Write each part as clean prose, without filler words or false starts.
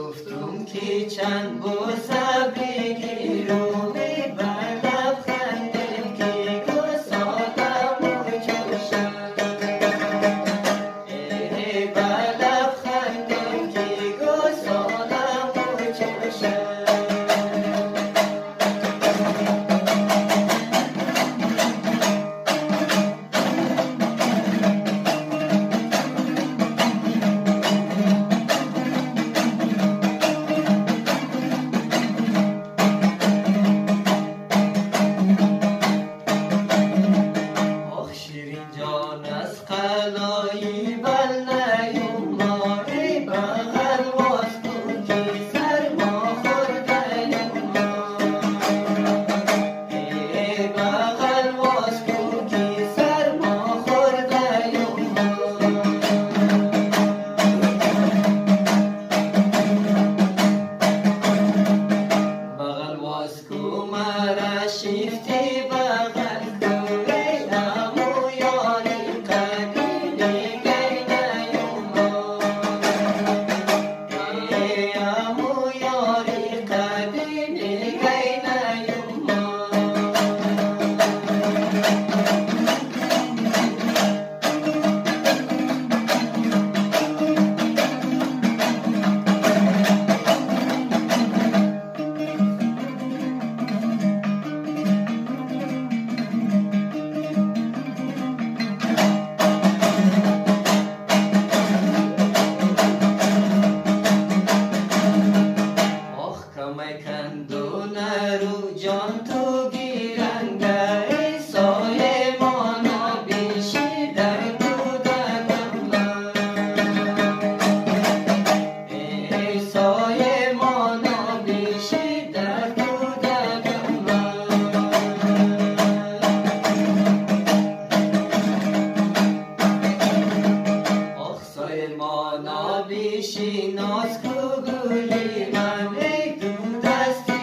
گفتم که چند بوسه بگیرم بر لب خندم که گسالم و جوشم بر لب خندم که گسالم و جوشم جان از قلایی بل نیوم ماری بغل واس کن که سر ما خوردیم بغل واس کن که سر ما خوردیم بغل واس کن مرا شیفتی بغل کن رو جان تو گیرنده ای سایه مانا بیشی در کودکم من ای سایه مانا بیشی در کودکم من آخ سایه مانا بیشی ناز کو گلی من ای دو دستی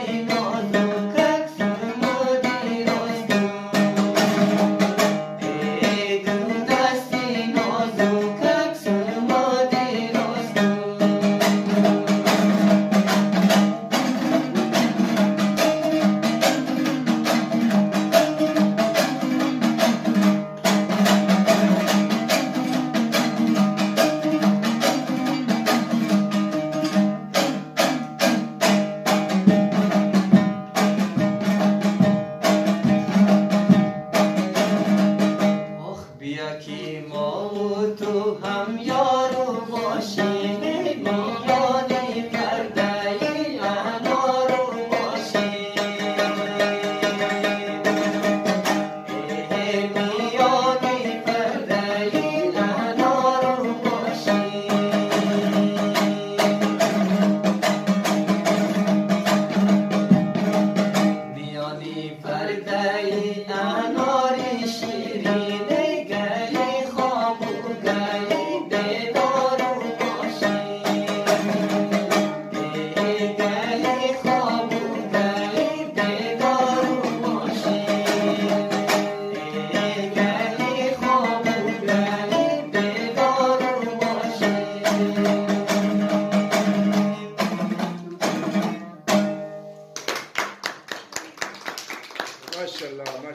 که ما و تو هم یارو باشیم میانی پرده انارو باشیم میانی پرده انارو باشیم میانی پرده انار شیرین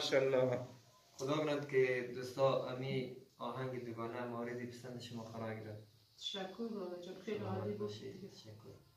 ماشاءالله خدا کند که دوستا امی آهنگ دوگانه موردی پسند شما قرار گرفت. تشکر بابا جان، خیلی عالی بود. تشکر.